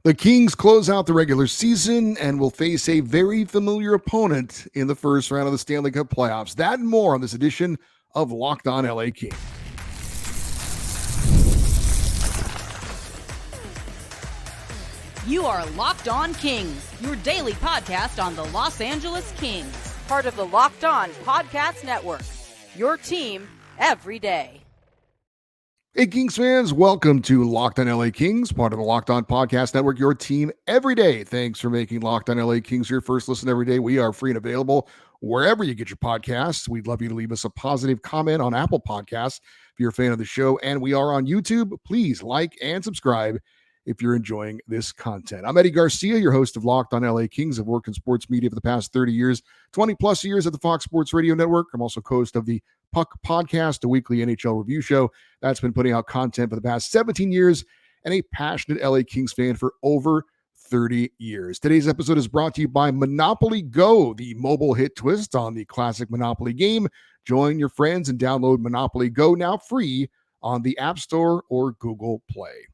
The Kings close out the regular season and will face a very familiar opponent in the first round of the Stanley Cup Playoffs. That and more on this edition of Locked On LA Kings. You are Locked On Kings, your daily podcast on the Los Angeles Kings, part of the Locked On Podcast Network, your team every day. Hey, Kings fans, welcome to Locked On LA Kings, part of the Locked On Podcast Network, your team every day. Thanks for making Locked On LA Kings your first listen every day. We are free and available wherever you get your podcasts. We'd love you to leave us a positive comment on Apple Podcasts if you're a fan of the show. And we are on YouTube. Please like and subscribe if you're enjoying this content. I'm Eddie Garcia, your host of Locked On LA Kings. I've worked in sports media for the past 30 years, 20 plus years at the Fox Sports Radio Network. I'm also host of the Puck Podcast, a weekly NHL review show that's been putting out content for the past 17 years, and a passionate LA Kings fan for over 30 years. Today's episode is brought to you by Monopoly Go, the mobile hit twist on the classic Monopoly game. Join your friends and download Monopoly Go now free on the App Store or Google Play.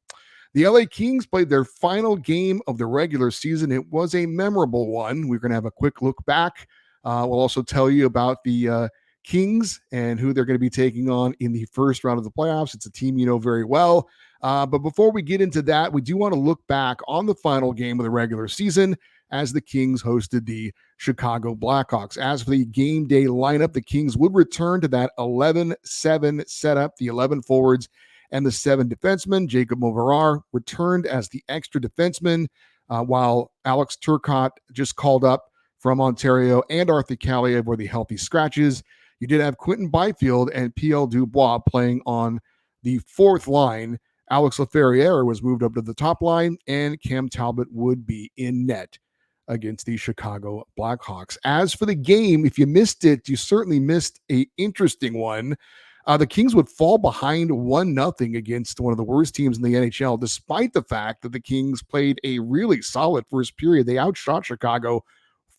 The LA Kings played their final game of the regular season. It was a memorable one. We're going to have a quick look back. We'll also tell you about the Kings and who they're going to be taking on in the first round of the playoffs. It's a team you know very well. But before we get into that, we do want to look back on the final game of the regular season as the Kings hosted the Chicago Blackhawks. As for the game day lineup, the Kings would return to that 11-7 setup, the 11 forwards and the 7 defensemen. Jacob Moverar returned as the extra defenseman, while Alex Turcotte just called up from Ontario, and Arthur Kaliyev were the healthy scratches. You did have Quentin Byfield and P.L. Dubois playing on the fourth line. Alex Laferriere was moved up to the top line, and Cam Talbot would be in net against the Chicago Blackhawks. As for the game, if you missed it, you certainly missed an interesting one. The Kings would fall behind 1-0 against one of the worst teams in the NHL, despite the fact that the Kings played a really solid first period. They outshot Chicago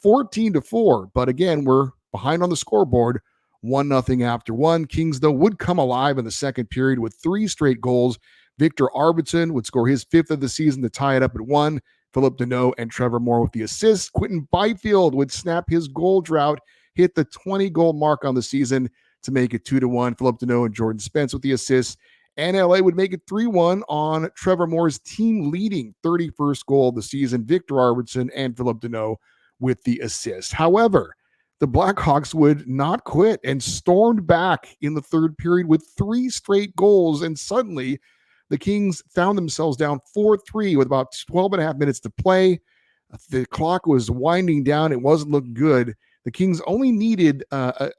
14-4, but again, we're behind on the scoreboard, 1-0 after one. Kings, though, would come alive in the second period with 3 straight goals. Victor Arvidsson would score his 5th of the season to tie it up at 1. Philip Deneau and Trevor Moore with the assists. Quentin Byfield would snap his goal drought, hit the 20-goal mark on the season to make it 2-1. Philip Deneau and Jordan Spence with the assists. And LA would make it 3-1 on Trevor Moore's team-leading 31st goal of the season. Victor Arvidsson and Philip Deneau with the assist. However, the Blackhawks would not quit and stormed back in the third period with 3 straight goals. And suddenly, the Kings found themselves down 4-3 with about 12 and a half minutes to play. The clock was winding down. It wasn't looking good. The Kings only needed a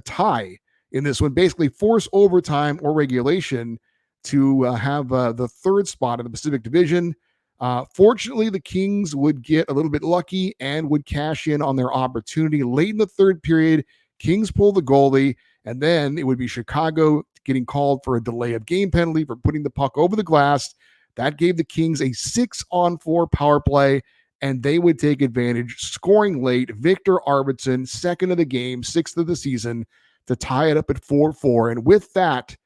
tie in this one, basically force overtime or regulation to have the third spot in the Pacific Division. Fortunately, the Kings would get a little bit lucky and would cash in on their opportunity. Late in the third period, Kings pull the goalie, and then it would be Chicago getting called for a delay of game penalty for putting the puck over the glass. That gave the Kings a 6-on-4 power play, and they would take advantage, scoring late. Victor Arvidsson, 2nd of the game, 6th of the season, to tie it up at 4-4. And with that,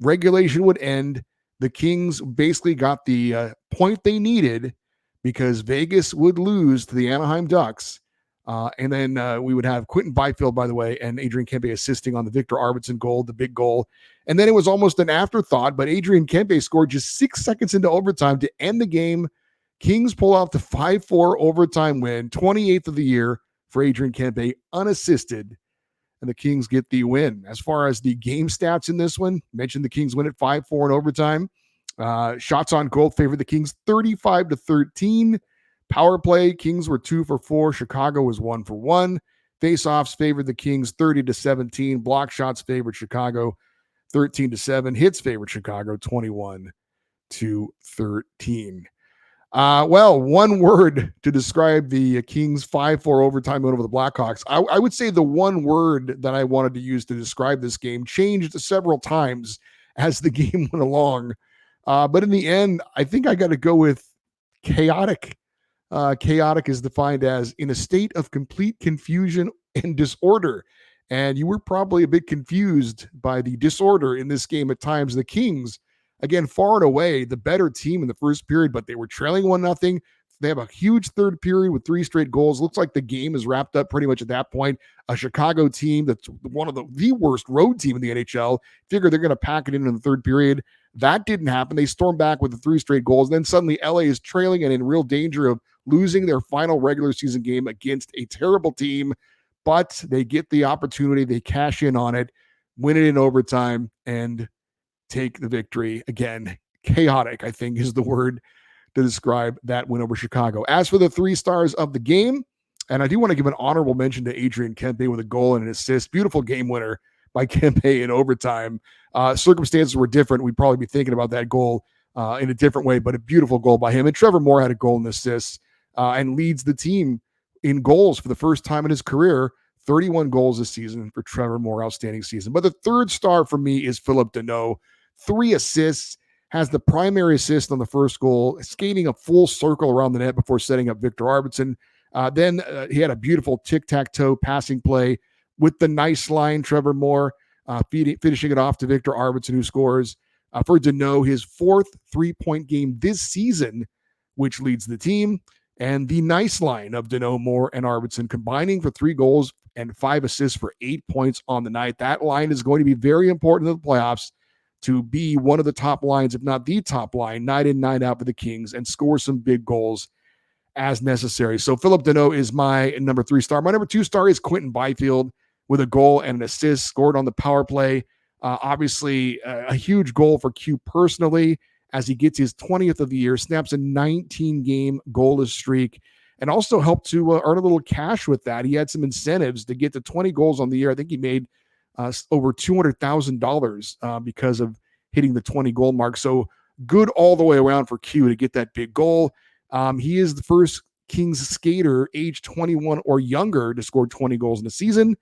regulation would end. The Kings basically got the point they needed because Vegas would lose to the Anaheim Ducks. And then we would have Quentin Byfield, by the way, and Adrian Kempe assisting on the Victor Arvidsson goal, the big goal. And then it was almost an afterthought, but Adrian Kempe scored just 6 seconds into overtime to end the game. Kings pull out the 5-4 overtime win, 28th of the year for Adrian Kempe, unassisted. And the Kings get the win. As far as the game stats in this one, mentioned the Kings win at 5-4 in overtime. Shots on goal favored the Kings 35-13. Power play, Kings were 2 for 4. Chicago was 1 for 1. Faceoffs favored the Kings 30-17. Block shots favored Chicago 13-7. Hits favored Chicago 21-13. Well, one word to describe the Kings 5-4 overtime win over the Blackhawks. I would say the one word that I wanted to use to describe this game changed several times as the game went along. But in the end, I think I got to go with chaotic. Chaotic is defined as in a state of complete confusion and disorder. And you were probably a bit confused by the disorder in this game at times. The Kings, Again, far and away the better team in the first period, but they were trailing 1-0. They have a huge third period with 3 straight goals. Looks like the game is wrapped up pretty much at that point. A Chicago team that's one of the worst road team in the NHL. Figure they're going to pack it in the third period. That didn't happen. They stormed back with the 3 straight goals. Then suddenly LA is trailing and in real danger of losing their final regular season game against a terrible team. But they get the opportunity. They cash in on it, win it in overtime, and take the victory. Again, chaotic, I think, is the word to describe that win over Chicago. As for the 3 stars of the game, and I do want to give an honorable mention to Adrian Kempe with a goal and an assist. Beautiful game winner by Kempe in overtime. Circumstances were different. We'd probably be thinking about that goal in a different way, but a beautiful goal by him. And Trevor Moore had a goal and assist and leads the team in goals for the first time in his career. 31 goals this season for Trevor Moore. Outstanding season. But the 3rd star for me is Phillip Danault. 3 assists. Has the primary assist on the first goal, skating a full circle around the net before setting up Victor Arvidsson. Then he had a beautiful tic-tac-toe passing play with the nice line, Trevor Moore finishing it off to Victor Arvidsson, who scores. For Danault, his 4th 3-point game this season, which leads the team. And the nice line of Danault, Moore, and Arvidsson combining for 3 goals and 5 assists for 8 points on the night. That line is going to be very important in the playoffs to be one of the top lines, if not the top line, night in, night out for the Kings and score some big goals as necessary. So Phillip Danault is my number 3 star. My number 2 star is Quinton Byfield with a goal and an assist scored on the power play. Obviously, a huge goal for Q personally as he gets his 20th of the year, snaps a 19-game goalless streak, and also helped to earn a little cash with that. He had some incentives to get to 20 goals on the year. I think he made over $200,000 because of hitting the 20 goal mark. So good all the way around for Q to get that big goal. He is the first Kings skater age 21 or younger to score 20 goals in a season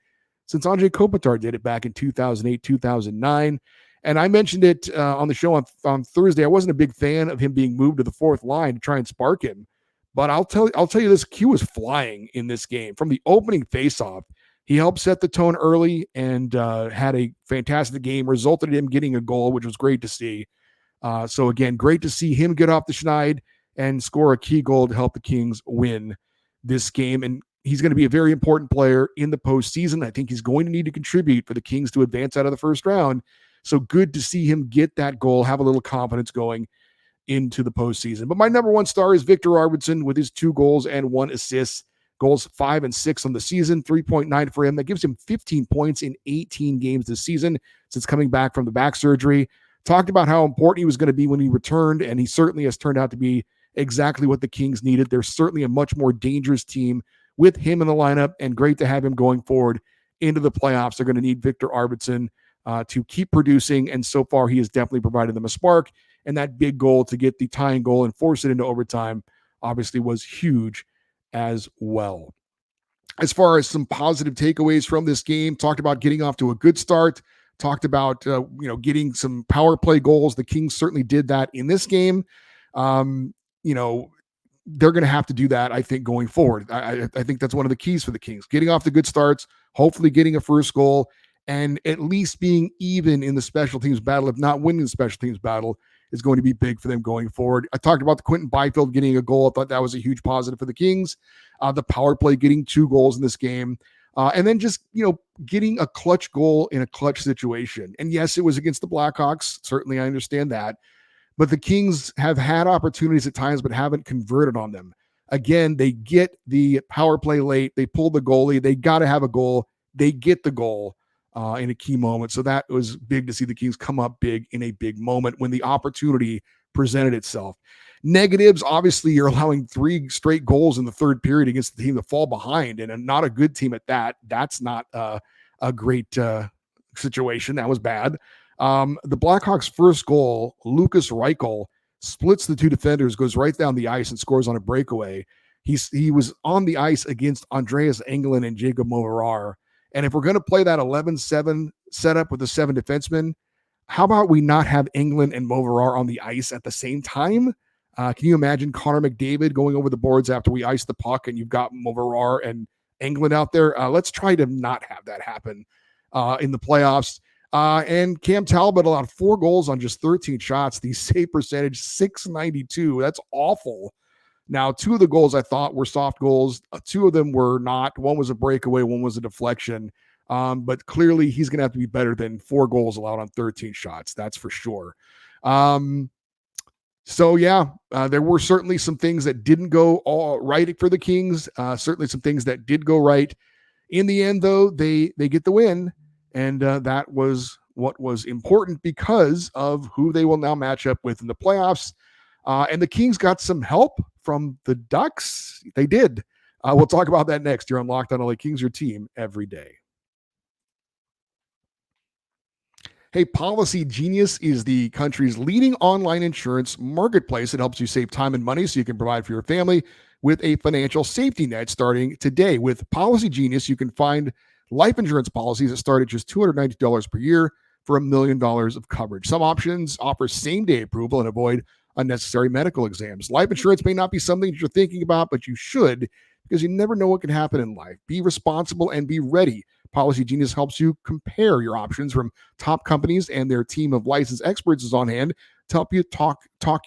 since Andrei Kopitar did it back in 2008, 2009. And I mentioned it on the show on Thursday. I wasn't a big fan of him being moved to the 4th line to try and spark him. But I'll tell you this, Q was flying in this game. From the opening faceoff, he helped set the tone early and had a fantastic game, resulted in him getting a goal, which was great to see. So again, great to see him get off the schneid and score a key goal to help the Kings win this game. And he's going to be a very important player in the postseason. I think he's going to need to contribute for the Kings to advance out of the first round. So good to see him get that goal, have a little confidence going into the postseason. But my number 1 star is Victor Arvidsson with his 2 goals and 1 assist. Goals 5 and 6 on the season, 3.9 for him. That gives him 15 points in 18 games this season since coming back from the back surgery. Talked about how important he was going to be when he returned, and he certainly has turned out to be exactly what the Kings needed. They're certainly a much more dangerous team with him in the lineup, and great to have him going forward into the playoffs. They're going to need Victor Arvidsson to keep producing, and so far he has definitely provided them a spark, and that big goal to get the tying goal and force it into overtime obviously was huge as well. As far as some positive takeaways from this game, talked about getting off to a good start, talked about getting some power play goals. The Kings certainly did that in this game. They're going to have to do that, I think, going forward. I think that's one of the keys for the Kings, getting off to good starts, hopefully getting a first goal, and at least being even in the special teams battle, if not winning the special teams battle, is going to be big for them going forward. I talked about the Quinton Byfield getting a goal. I thought that was a huge positive for the Kings. The power play getting 2 goals in this game. And then just, getting a clutch goal in a clutch situation. And yes, it was against the Blackhawks. Certainly, I understand that. But the Kings have had opportunities at times, but haven't converted on them. Again, they get the power play late. They pull the goalie. They got to have a goal. They get the goal in a key moment. So that was big to see the Kings come up big in a big moment when the opportunity presented itself. Negatives, obviously, you're allowing 3 straight goals in the third period against the team that fall behind, and not a good team at that. That's not a great situation. That was bad. The Blackhawks' first goal, Lucas Reichel splits the 2 defenders, goes right down the ice and scores on a breakaway. He was on the ice against Andreas Englund and Jacob Moverar. And if we're going to play that 11-7 setup with the 7 defensemen, how about we not have Englund and Moverar on the ice at the same time? Can you imagine Connor McDavid going over the boards after we ice the puck and you've got Moverar and Englund out there? Let's try to not have that happen in the playoffs. And Cam Talbot allowed 4 goals on just 13 shots. The save percentage, 692. That's awful. Now, 2 of the goals I thought were soft goals. 2 of them were not. One was a breakaway. One was a deflection. But clearly, he's going to have to be better than 4 goals allowed on 13 shots. That's for sure. There were certainly some things that didn't go all right for the Kings. Certainly some things that did go right. In the end, though, they get the win. And that was what was important because of who they will now match up with in the playoffs. And the Kings got some help from the Ducks. They did. We'll talk about that next. You're on Locked On LA Kings, your team every day. Hey, Policygenius is the country's leading online insurance marketplace. It helps you save time and money so you can provide for your family with a financial safety net starting today. With Policygenius, you can find life insurance policies that start at just $290 per year for $1 million of coverage. Some options offer same-day approval and avoid unnecessary medical exams. Life insurance may not be something that you're thinking about, but you should, because you never know what can happen in life. Be responsible and be ready. Policygenius helps you compare your options from top companies, and their team of licensed experts is on hand to help you talk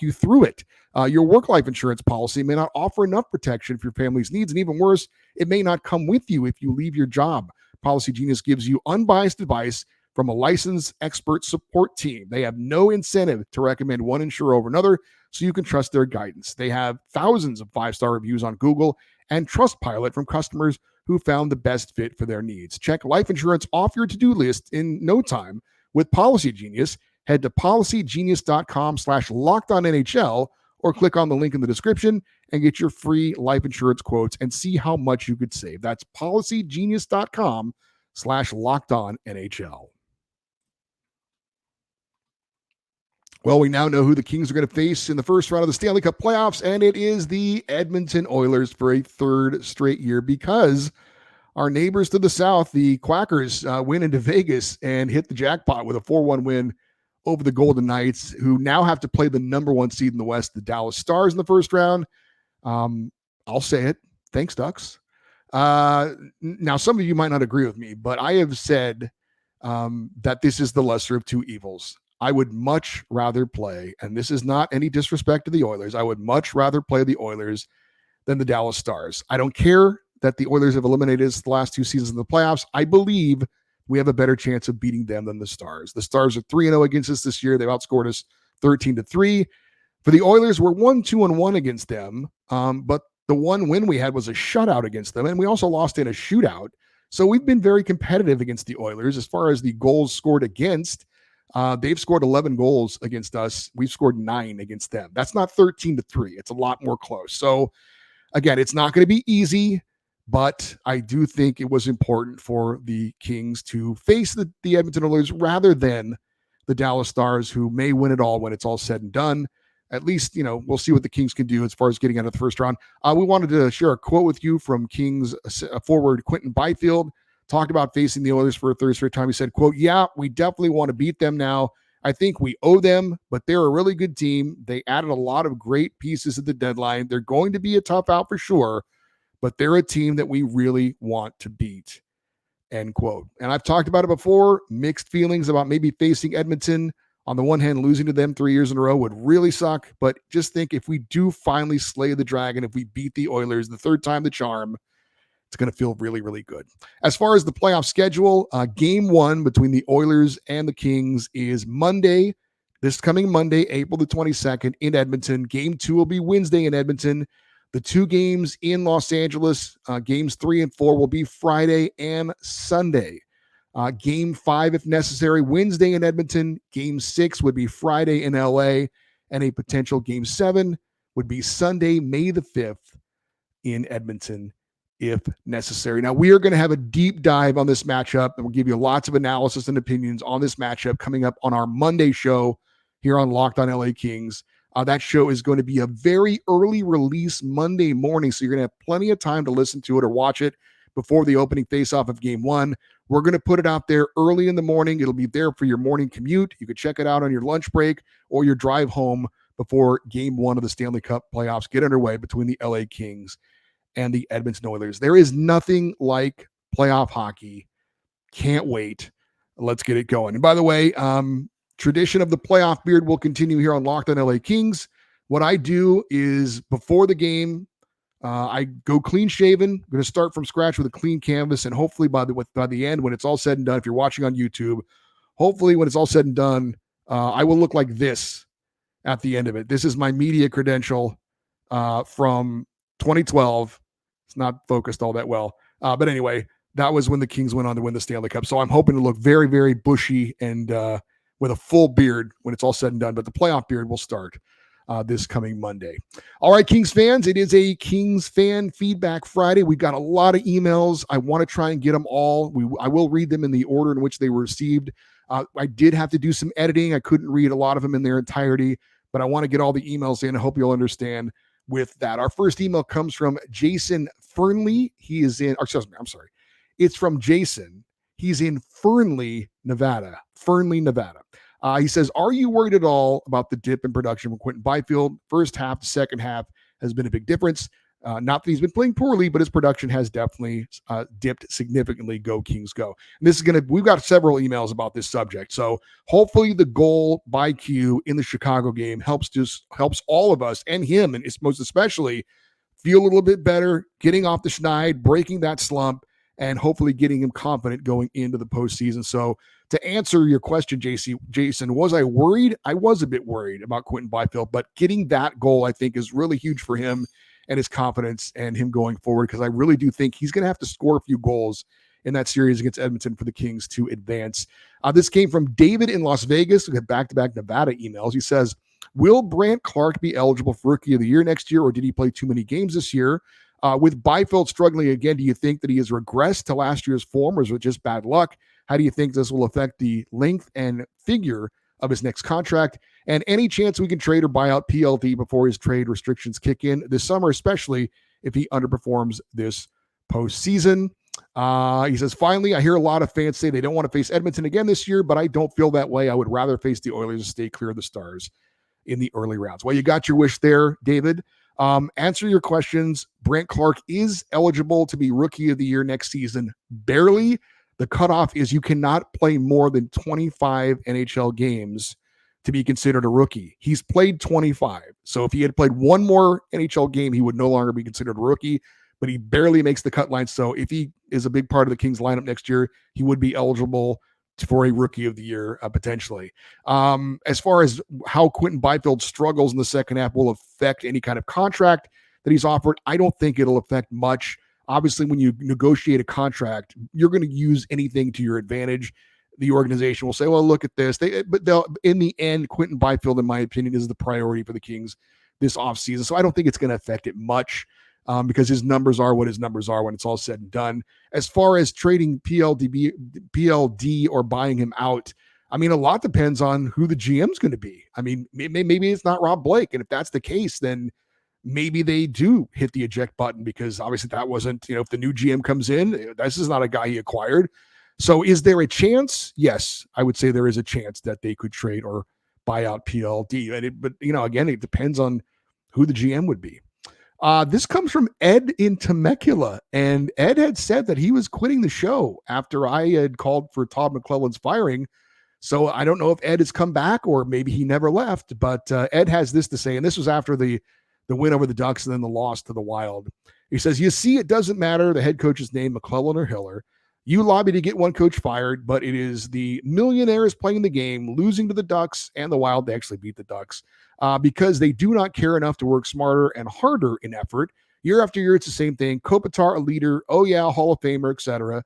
you through it. Your work life insurance policy may not offer enough protection for your family's needs, and even worse, it may not come with you if you leave your job. Policygenius gives you unbiased advice from a licensed expert support team. They have no incentive to recommend one insurer over another, so you can trust their guidance. They have thousands of 5-star reviews on Google and Trustpilot from customers who found the best fit for their needs. Check life insurance off your to-do list in no time with Policygenius. Head to policygenius.com/lockedonnhl or click on the link in the description and get your free life insurance quotes and see how much you could save. That's policygenius.com/lockedonnhl. Well, we now know who the Kings are going to face in the first round of the Stanley Cup Playoffs, and it is the Edmonton Oilers for a 3rd straight year because our neighbors to the south, the Quackers, went into Vegas and hit the jackpot with a 4-1 win over the Golden Knights, who now have to play the number 1 seed in the West, the Dallas Stars, in the first round. I'll say it. Thanks, Ducks. Now, some of you might not agree with me, but I have said that this is the lesser of 2 evils. I would much rather play, and this is not any disrespect to the Oilers, I would much rather play the Oilers than the Dallas Stars. I don't care that the Oilers have eliminated us the last 2 seasons in the playoffs. I believe we have a better chance of beating them than the Stars. The Stars are 3-0 against us this year. They've outscored us 13-3. For the Oilers, we're 1-2-1 against them, but the one win we had was a shutout against them, and we also lost in a shootout. So we've been very competitive against the Oilers as far as the goals scored against. They've scored 11 goals against us. We've scored 9 against them. That's not 13-3. It's a lot more close. So again, it's not going to be easy, but I do think it was important for the Kings to face the Edmonton Oilers rather than the Dallas Stars, who may win it all when it's all said and done. At least, we'll see what the Kings can do as far as getting out of the first round. We wanted to share a quote with you from Kings forward Quentin Byfield. Talked about facing the Oilers for a 3rd straight time. He said, quote, "Yeah, we definitely want to beat them now. I think we owe them, but they're a really good team. They added a lot of great pieces at the deadline. They're going to be a tough out for sure, but they're a team that we really want to beat." End quote. And I've talked about it before, mixed feelings about maybe facing Edmonton. On the one hand, losing to them 3 years in a row would really suck, but just think if we do finally slay the dragon, if we beat the Oilers the 3rd time the charm, it's going to feel really, really good. As far as the playoff schedule, game 1 between the Oilers and the Kings is Monday, this coming Monday, April the 22nd in Edmonton. Game 2 will be Wednesday in Edmonton. The 2 games in Los Angeles, games 3 and 4, will be Friday and Sunday. Game 5, if necessary, Wednesday in Edmonton. Game 6 would be Friday in LA. And a potential game 7 would be Sunday, May the 5th in Edmonton, if necessary. Now, we are going to have a deep dive on this matchup, and we'll give you lots of analysis and opinions on this matchup coming up on our Monday show here on Locked On LA Kings. That show is going to be a very early release Monday morning, so you're going to have plenty of time to listen to it or watch it before the opening faceoff of game 1. We're going to put it out there early in the morning. It'll be there for your morning commute. You could check it out on your lunch break or your drive home before game 1 of the Stanley Cup playoffs get underway between the LA Kings and the Edmonton Oilers. There is nothing like playoff hockey. Can't wait. let's get it going. And by the way, tradition of the playoff beard will continue here on Locked on LA Kings. What I do is before the game, I go clean shaven. I'm going to start from scratch with a clean canvas, and hopefully by the end, when it's all said and done, if you're watching on YouTube, hopefully when it's all said and done, I will look like this at the end of it. This is my media credential from 2012. It's not focused all that well, but anyway, that was when the Kings went on to win the Stanley Cup. So I'm hoping to look very, very bushy and with a full beard when it's all said and done. But the playoff beard will start this coming Monday. All right, Kings fans, it is a Kings fan feedback Friday. We've got a lot of emails. I want to try and get them all. I will read them in the order in which they were received. I did have to do some editing. I couldn't read a lot of them in their entirety, but I want to get all the emails in. I hope you'll understand with that. Our first email comes from Jason Fernley. It's from Jason. He's in Fernley, Nevada. He says, are you worried at all about the dip in production from Quinton Byfield? First half to second half has been a big difference. Not that he's been playing poorly, but his production has definitely dipped significantly. Go Kings, go. And we've got several emails about this subject. So hopefully the goal by Q in the Chicago game helps all of us and him, and it's most especially feel a little bit better, getting off the schneid, breaking that slump, and hopefully getting him confident going into the postseason. So to answer your question, Jason, was I worried? I was a bit worried about Quinton Byfield, but getting that goal, I think, is really huge for him and his confidence and him going forward, because I really do think he's going to have to score a few goals in that series against Edmonton for the Kings to advance. This came from David in Las Vegas. We have back-to-back Nevada emails. He says, will Brandt Clarke be eligible for Rookie of the Year next year, or did he play too many games this year? With Byfield struggling again, do you think that he has regressed to last year's form, or is it just bad luck? How do you think this will affect the length and figure of his next contract? And any chance we can trade or buy out PLD before his trade restrictions kick in this summer, especially if he underperforms this postseason? He says, finally, I hear a lot of fans say they don't want to face Edmonton again this year, but I don't feel that way. I would rather face the Oilers and stay clear of the Stars in the early rounds. Well, you got your wish there, David. Answer your questions. Brandt Clarke is eligible to be Rookie of the Year next season. Barely. The cutoff is you cannot play more than 25 NHL games to be considered a rookie. He's played 25. So if he had played one more NHL game, he would no longer be considered a rookie, but he barely makes the cut line. So if he is a big part of the Kings lineup next year, he would be eligible for a Rookie of the Year potentially. As far as how Quinton Byfield struggles in the second half will affect any kind of contract that he's offered, I don't think it'll affect much. Obviously, when you negotiate a contract, you're going to use anything to your advantage. The organization will say, well, look at this. But in the end, Quinton Byfield, in my opinion, is the priority for the Kings this offseason. So I don't think it's going to affect it much because his numbers are what his numbers are when it's all said and done. As far as trading PLD or buying him out, I mean, a lot depends on who the GM's going to be. I mean, maybe it's not Rob Blake. And if that's the case, then maybe they do hit the eject button, because obviously that wasn't, if the new GM comes in, this is not a guy he acquired. So is there a chance? Yes, I would say there is a chance that they could trade or buy out PLD. But again, it depends on who the GM would be. This comes from Ed in Temecula, and Ed had said that he was quitting the show after I had called for Todd McClellan's firing. So I don't know if Ed has come back or maybe he never left, but Ed has this to say, and this was after the win over the Ducks and then the loss to the Wild. He says, you see, it doesn't matter the head coach's name, McClellan or Hiller. You lobby to get one coach fired, but it is the millionaires playing the game, losing to the Ducks and the Wild. They actually beat the Ducks because they do not care enough to work smarter and harder in effort. Year after year, it's the same thing. Kopitar, a leader. Oh, yeah, Hall of Famer, etc.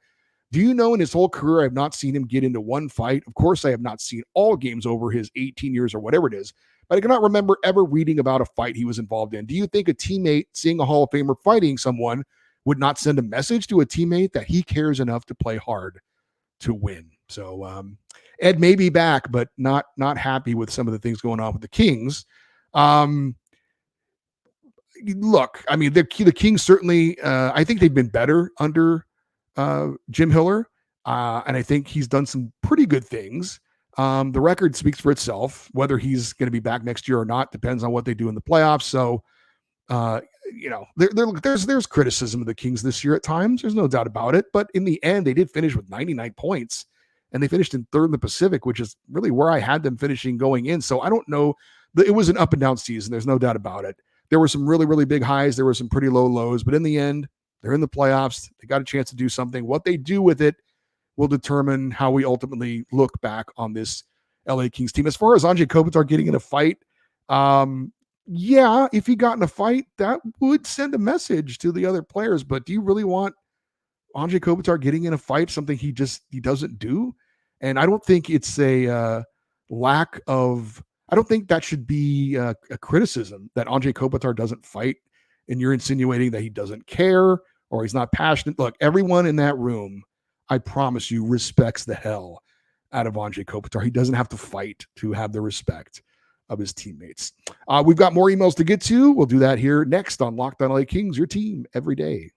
Do you know in his whole career, I have not seen him get into one fight. Of course, I have not seen all games over his 18 years or whatever it is, but I cannot remember ever reading about a fight he was involved in. Do you think a teammate seeing a Hall of Famer fighting someone would not send a message to a teammate that he cares enough to play hard to win? So Ed may be back, but not happy with some of the things going on with the Kings. Look, I mean, the Kings certainly, I think they've been better under Jim Hiller, and I think he's done some pretty good things. The record speaks for itself. Whether he's going to be back next year or not depends on what they do in the playoffs. So, there's criticism of the Kings this year at times. There's no doubt about it. But in the end, they did finish with 99 points and they finished in third in the Pacific, which is really where I had them finishing going in. So I don't know. It was an up and down season. There's no doubt about it. There were some really, really big highs. There were some pretty low lows, but in the end, they're in the playoffs. They got a chance to do something. What they do with it will determine how we ultimately look back on this LA Kings team. As far as Anze Kopitar getting in a fight, yeah, if he got in a fight, that would send a message to the other players. But do you really want Anze Kopitar getting in a fight, something he doesn't do? And I don't think it's a lack of, I don't think that should be a criticism that Anze Kopitar doesn't fight, and you're insinuating that he doesn't care or he's not passionate. Look, everyone in that room, I promise you, respects the hell out of Anze Kopitar. He doesn't have to fight to have the respect of his teammates. We've got more emails to get to. We'll do that here next on Locked On LA Kings, your team every day.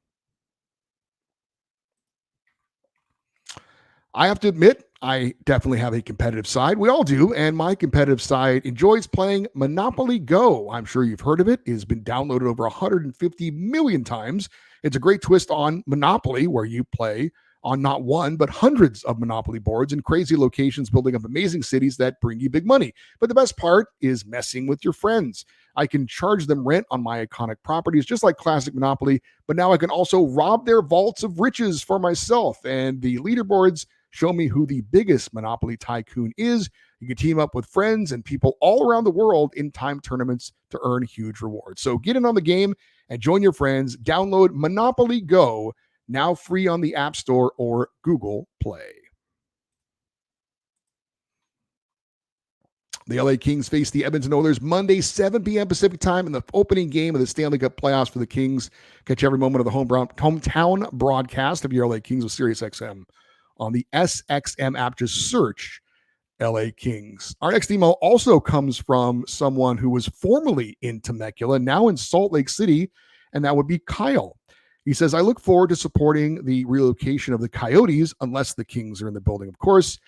I have to admit, I definitely have a competitive side. We all do. And my competitive side enjoys playing Monopoly Go. I'm sure you've heard of it. It has been downloaded over 150 million times. It's a great twist on Monopoly, where you play on not one, but hundreds of Monopoly boards in crazy locations, building up amazing cities that bring you big money. But the best part is messing with your friends. I can charge them rent on my iconic properties, just like classic Monopoly, but now I can also rob their vaults of riches for myself. And the leaderboards show me who the biggest Monopoly tycoon is. You can team up with friends and people all around the world in time tournaments to earn huge rewards. So get in on the game and join your friends. Download Monopoly Go, now free on the App Store or Google Play. The LA Kings face the Edmonton Oilers Monday, 7 p.m. Pacific time in the opening game of the Stanley Cup Playoffs for the Kings. Catch every moment of the hometown broadcast of your LA Kings with SiriusXM on the SXM app. Just search LA Kings. Our next email also comes from someone who was formerly in Temecula, now in Salt Lake City, and that would be Kyle. He says, I look forward to supporting the relocation of the Coyotes, unless the Kings are in the building, of course.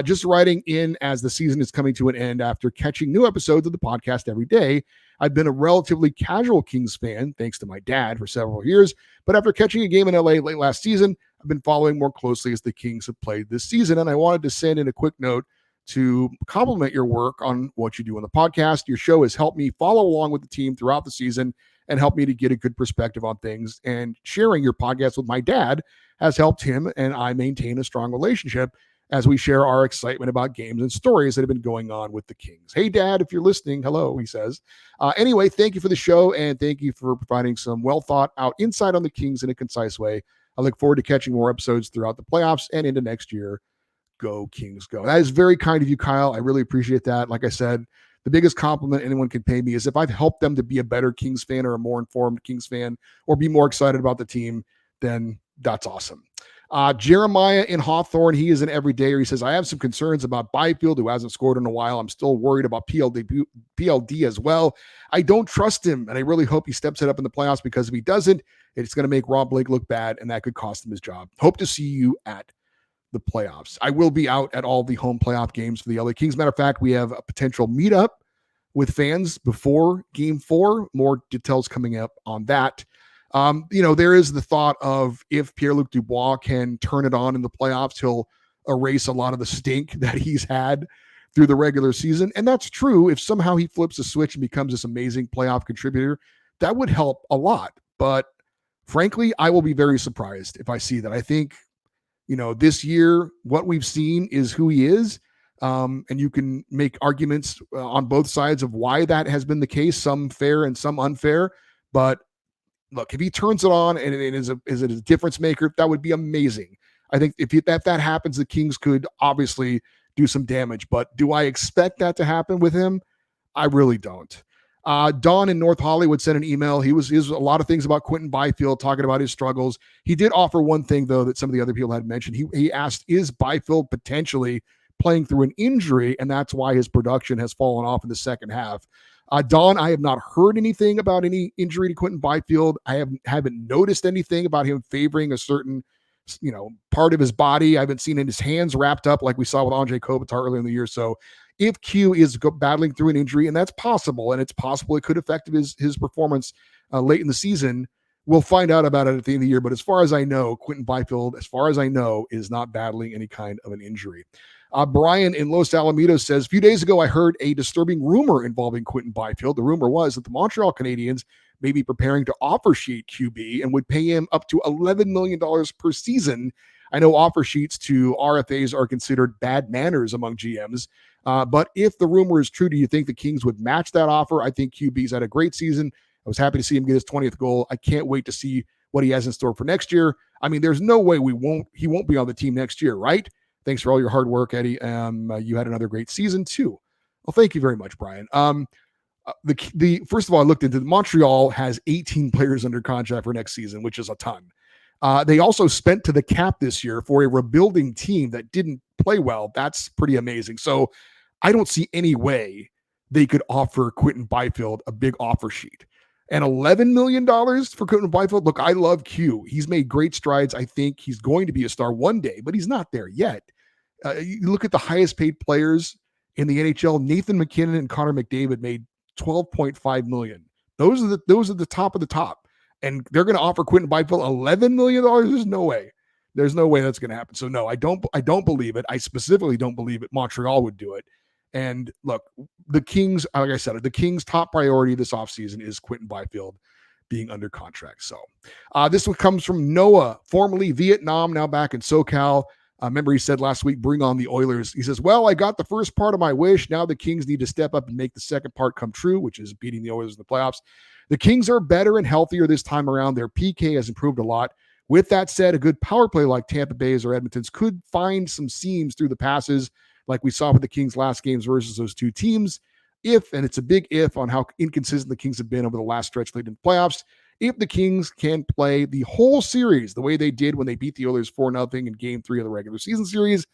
Just writing in as the season is coming to an end after catching new episodes of the podcast every day. I've been a relatively casual Kings fan, thanks to my dad, for several years. But after catching a game in LA late last season, I've been following more closely as the Kings have played this season. And I wanted to send in a quick note to compliment your work on what you do on the podcast. Your show has helped me follow along with the team throughout the season and helped me to get a good perspective on things. And sharing your podcast with my dad has helped him and I maintain a strong relationship as we share our excitement about games and stories that have been going on with the Kings. Hey, Dad, if you're listening, hello, he says. Anyway, thank you for the show, and thank you for providing some well-thought-out insight on the Kings in a concise way. I look forward to catching more episodes throughout the playoffs and into next year. Go, Kings, go. That is very kind of you, Kyle. I really appreciate that. Like I said, the biggest compliment anyone can pay me is if I've helped them to be a better Kings fan or a more informed Kings fan or be more excited about the team, then that's awesome. Jeremiah in Hawthorne, he is an everydayer. He says, I have some concerns about Byfield, who hasn't scored in a while. I'm still worried about PLD as well. I don't trust him, and I really hope he steps it up in the playoffs, because if he doesn't, it's going to make Rob Blake look bad, and that could cost him his job. Hope to see you at the playoffs. I will be out at all the home playoff games for the LA Kings. Matter of fact, we have a potential meetup with fans before Game 4. More details coming up on that. There is the thought of if Pierre-Luc Dubois can turn it on in the playoffs, he'll erase a lot of the stink that he's had through the regular season. And that's true. If somehow he flips a switch and becomes this amazing playoff contributor, that would help a lot. But frankly, I will be very surprised if I see that. I think, this year, what we've seen is who he is. And you can make arguments on both sides of why that has been the case, some fair and some unfair. But look, if he turns it on and it is a difference maker, that would be amazing. I think if that happens, the Kings could obviously do some damage. But do I expect that to happen with him? I really don't. Don in North Hollywood sent an email. He was a lot of things about Quentin Byfield, talking about his struggles. He did offer one thing, though, that some of the other people had mentioned. He asked, is Byfield potentially playing through an injury, and that's why his production has fallen off in the second half? Don, I have not heard anything about any injury to Quentin Byfield. I haven't noticed anything about him favoring a certain, part of his body. I haven't seen his hands wrapped up like we saw with Anze Kopitar earlier in the year. So if Q is battling through an injury, and that's possible, and it's possible it could affect his performance late in the season, We'll find out about it at the end of the year. But as far as I know, Quentin Byfield, as far as I know, is not battling any kind of an injury. Brian in Los Alamitos says, a few days ago, I heard a disturbing rumor involving Quentin Byfield. The rumor was that the Montreal Canadiens may be preparing to offer sheet QB and would pay him up to $11 million per season. I know offer sheets to RFAs are considered bad manners among GMs. But if the rumor is true, do you think the Kings would match that offer? I think QB's had a great season. I was happy to see him get his 20th goal. I can't wait to see what he has in store for next year. I mean, there's no way he won't be on the team next year, right? Thanks for all your hard work, Eddie. You had another great season too. Well, thank you very much, Brian. The first of all, I looked into Montreal has 18 players under contract for next season, which is a ton. They also spent to the cap this year for a rebuilding team that didn't play well. That's pretty amazing. So I don't see any way they could offer Quentin Byfield a big offer sheet. And $11 million for Quentin Byfield. Look, I love Q. He's made great strides. I think he's going to be a star one day, but he's not there yet. You look at the highest paid players in the NHL. Nathan McKinnon and Connor McDavid made $12.5 million. Those are the top of the top. And they're going to offer Quentin Byfield $11 million. There's no way. There's no way that's going to happen. So no, I don't believe it. I specifically don't believe it. Montreal would do it. And look, the Kings, like I said, the Kings' top priority this offseason is Quentin Byfield being under contract. So this one comes from Noah, formerly Vietnam, now back in SoCal. Remember he said last week, bring on the Oilers. He says, well, I got the first part of my wish. Now the Kings need to step up and make the second part come true, which is beating the Oilers in the playoffs. The Kings are better and healthier this time around. Their PK has improved a lot. With that said, a good power play like Tampa Bay's or Edmonton's could find some seams through the passes like we saw with the Kings' last games versus those two teams. If, and it's a big if on how inconsistent the Kings have been over the last stretch leading the playoffs, if the Kings can play the whole series the way they did when they beat the Oilers 4-0 in Game 3 of the regular season series,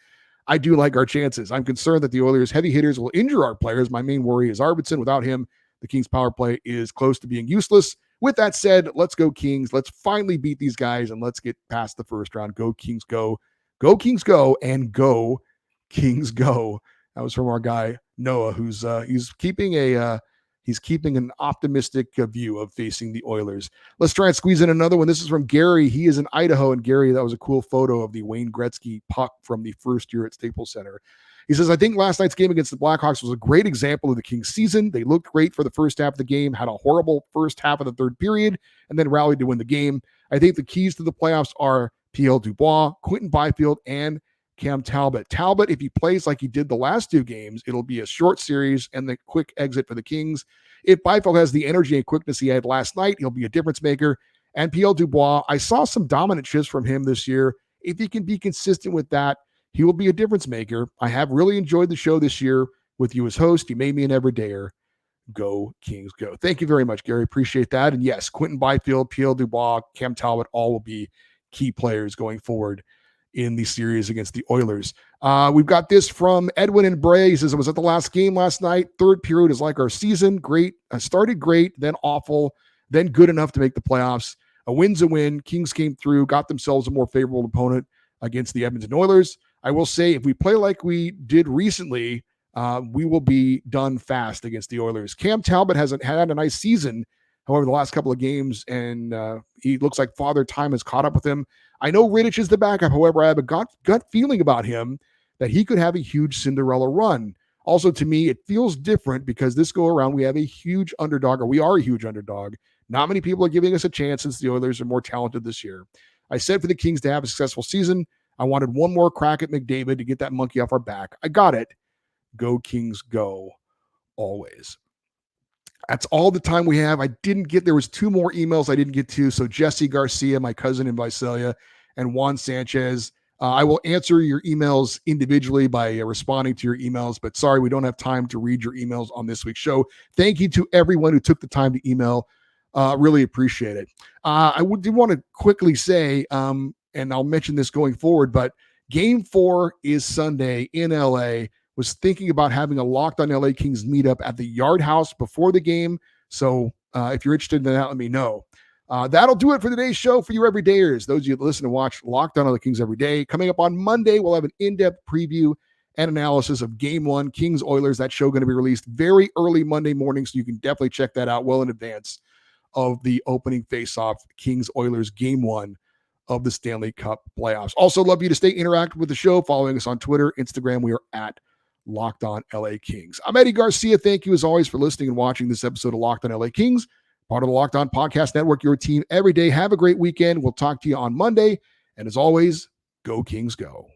I do like our chances. I'm concerned that the Oilers' heavy hitters will injure our players. My main worry is Arvidsson. Without him, the Kings' power play is close to being useless. With that said, let's go Kings. Let's finally beat these guys and let's get past the first round. Go Kings, go. Go Kings, go, and go Kings, go. That was from our guy Noah, who's keeping an optimistic view of facing the Oilers. Let's try and squeeze in another one. This is from Gary. He is in Idaho, and Gary, that was a cool photo of the Wayne Gretzky puck from the first year at Staples Center. He says, I think last night's game against the Blackhawks was a great example of the Kings season. They looked great for the first half of the game, had a horrible first half of the third period, and then rallied to win the game. I think the keys to the playoffs are Pierre-Luc Dubois, Quentin Byfield, and Cam Talbot. Talbot, if he plays like he did the last two games, it'll be a short series and the quick exit for the Kings. If Byfield has the energy and quickness he had last night, he'll be a difference maker. And Pierre-Luc Dubois, I saw some dominant shifts from him this year. If he can be consistent with that, he will be a difference maker. I have really enjoyed the show this year with you as host. You made me an everydayer. Go Kings, go. Thank you very much, Gary. Appreciate that. And yes, Quentin Byfield, Pierre-Luc Dubois, Cam Talbot, all will be key players going forward in the series against the Oilers. We've got this from Edwin and Bray. He says, I was at the last game last night. Third period is like our season. Great. Started great, then awful, then good enough to make the playoffs. A win's a win. Kings came through, got themselves a more favorable opponent against the Edmonton Oilers. I will say, if we play like we did recently, we will be done fast against the Oilers. Cam Talbot hasn't had a nice season, however, the last couple of games, and he looks like Father Time has caught up with him. I know Rittich is the backup. However, I have a gut feeling about him that he could have a huge Cinderella run. Also, to me, it feels different because this go around, we have a huge underdog, or we are a huge underdog. Not many people are giving us a chance since the Oilers are more talented this year. I said for the Kings to have a successful season, I wanted one more crack at McDavid to get that monkey off our back. I got it. Go Kings, go always. That's all the time we have. There was two more emails I didn't get to. So Jesse Garcia, my cousin in Visalia, and Juan Sanchez. I will answer your emails individually by responding to your emails, but sorry, we don't have time to read your emails on this week's show. Thank you to everyone who took the time to email. Really appreciate it. I do want to quickly say, and I'll mention this going forward, but Game 4 is Sunday in LA. Was thinking about having a Locked on LA Kings meetup at the Yard House before the game. So if you're interested in that, let me know. That'll do it for today's show for you everydayers. Those of you that listen and watch Locked on LA Kings every day. Coming up on Monday, we'll have an in-depth preview and analysis of Game 1, Kings Oilers. That show going to be released very early Monday morning, so you can definitely check that out well in advance. of the opening faceoff, Kings Oilers game 1 of the Stanley Cup Playoffs. Also, love you to stay interactive with the show, following us on Twitter, Instagram. We are at Locked On LA Kings. I'm Eddie Garcia. Thank you as always for listening and watching this episode of Locked On LA Kings, part of the Locked On Podcast Network, your team every day. Have a great weekend. We'll talk to you on Monday. And as always, go Kings go.